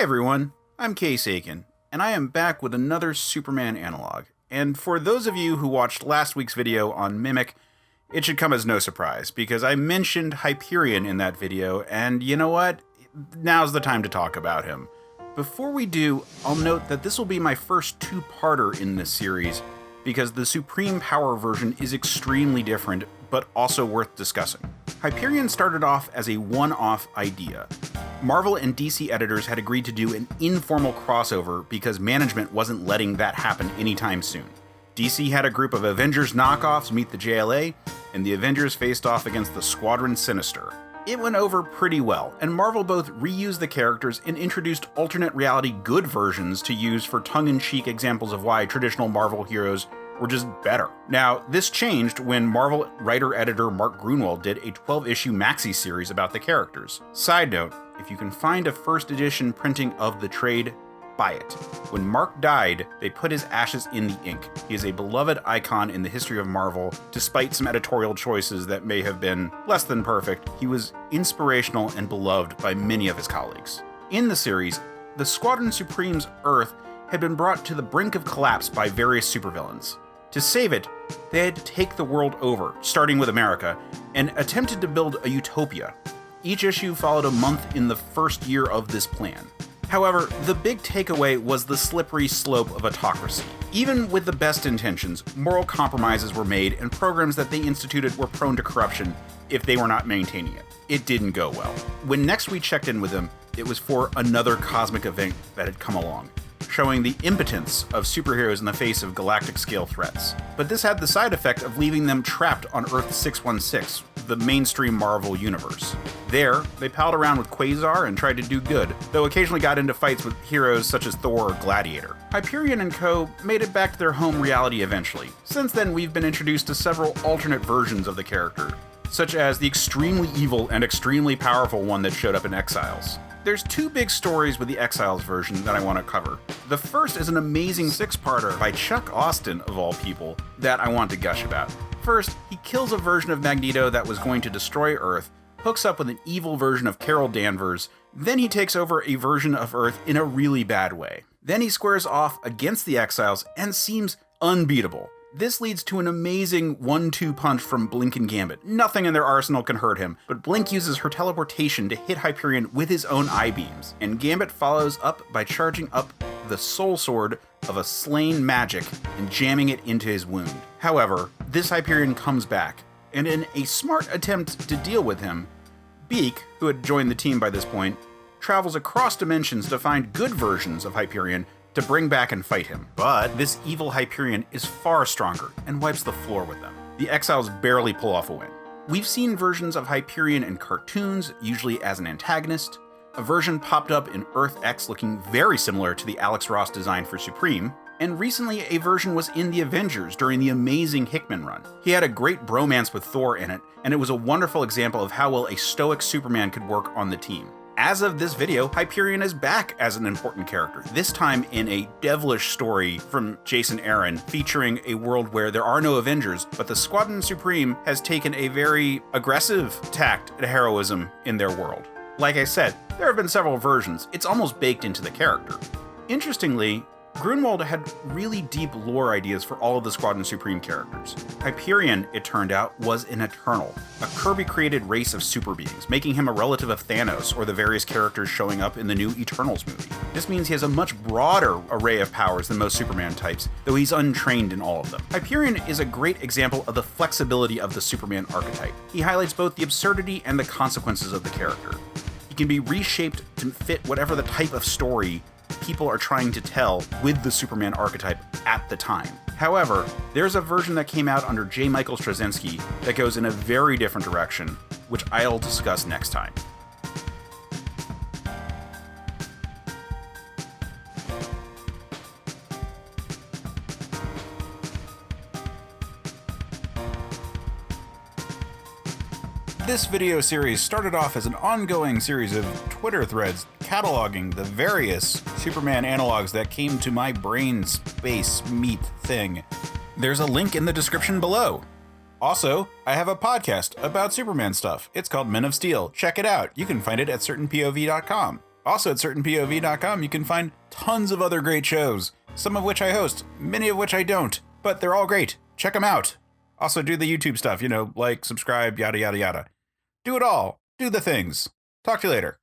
everyone, I'm Case Aiken, and I am back with another Superman Analogue. And for those of you who watched last week's video on Mimic, it should come as no surprise, because I mentioned Hyperion in that video, and you know what? Now's the time to talk about him. Before we do, I'll note that this will be my first two-parter in this series, because the Supreme Power version is extremely different, but also worth discussing. Hyperion started off as a one-off idea. Marvel and DC editors had agreed to do an informal crossover because management wasn't letting that happen anytime soon. DC had a group of Avengers knockoffs meet the JLA, and the Avengers faced off against the Squadron Sinister. It went over pretty well, and Marvel both reused the characters and introduced alternate reality good versions to use for tongue-in-cheek examples of why traditional Marvel heroes were just better. Now, this changed when Marvel writer-editor Mark Gruenwald did a 12-issue maxi-series about the characters. Side note, if you can find a first edition printing of the trade, buy it. When Mark died, they put his ashes in the ink. He is a beloved icon in the history of Marvel. Despite some editorial choices that may have been less than perfect, he was inspirational and beloved by many of his colleagues. In the series, the Squadron Supreme's Earth had been brought to the brink of collapse by various supervillains. To save it, they had to take the world over, starting with America, and attempted to build a Utopia. Each issue followed a month in the first year of this plan. However, the big takeaway was the slippery slope of autocracy. Even with the best intentions, moral compromises were made and programs that they instituted were prone to corruption if they were not maintaining it. It didn't go well. When next we checked in with them, it was for another cosmic event that had come along, showing the impotence of superheroes in the face of galactic-scale threats. But this had the side effect of leaving them trapped on Earth 616, the mainstream Marvel universe. There, they palled around with Quasar and tried to do good, though occasionally got into fights with heroes such as Thor or Gladiator. Hyperion and co. made it back to their home reality eventually. Since then, we've been introduced to several alternate versions of the character, such as the extremely evil and extremely powerful one that showed up in EXiles. There's two big stories with the EXiles version that I want to cover. The first is an amazing six-parter by Chuck Austin, of all people, that I want to gush about. First, he kills a version of Magneto that was going to destroy Earth, hooks up with an evil version of Carol Danvers, then he takes over a version of Earth in a really bad way. Then he squares off against the EXiles and seems unbeatable. This leads to an amazing 1-2 punch from Blink and Gambit. Nothing in their arsenal can hurt him, but Blink uses her teleportation to hit Hyperion with his own I-beams, and Gambit follows up by charging up the soul sword of a slain magic and jamming it into his wound. However, this Hyperion comes back, and in a smart attempt to deal with him, Beak, who had joined the team by this point, travels across dimensions to find good versions of Hyperion to bring back and fight him. But this evil Hyperion is far stronger and wipes the floor with them. The EXiles barely pull off a win. We've seen versions of Hyperion in cartoons, usually as an antagonist. A version popped up in Earth X looking very similar to the Alex Ross design for Supreme, and recently a version was in the Avengers during the amazing Hickman run. He had a great bromance with Thor in it, and it was a wonderful example of how well a stoic Superman could work on the team. As of this video, Hyperion is back as an important character, this time in a devilish story from Jason Aaron, featuring a world where there are no Avengers, but the Squadron Supreme has taken a very aggressive tact at heroism in their world. Like I said, there have been several versions. It's almost baked into the character. Interestingly, Gruenwald had really deep lore ideas for all of the Squadron Supreme characters. Hyperion, it turned out, was an Eternal, a Kirby-created race of super beings, making him a relative of Thanos or the various characters showing up in the new Eternals movie. This means he has a much broader array of powers than most Superman types, though he's untrained in all of them. Hyperion is a great example of the flexibility of the Superman archetype. He highlights both the absurdity and the consequences of the character. He can be reshaped to fit whatever the type of story people are trying to tell with the Superman archetype at the time. However, there's a version that came out under J. Michael Straczynski that goes in a very different direction, which I'll discuss next time. This video series started off as an ongoing series of Twitter threads cataloging the various Superman analogs that came to my brain space meat thing. There's a link in the description below. Also, I have a podcast about Superman stuff. It's called Men of Steel. Check it out. You can find it at certainpov.com. Also at certainpov.com, you can find tons of other great shows, some of which I host, many of which I don't, but they're all great. Check them out. Also do the YouTube stuff, like, subscribe, yada, yada, yada. Do it all. Do the things. Talk to you later.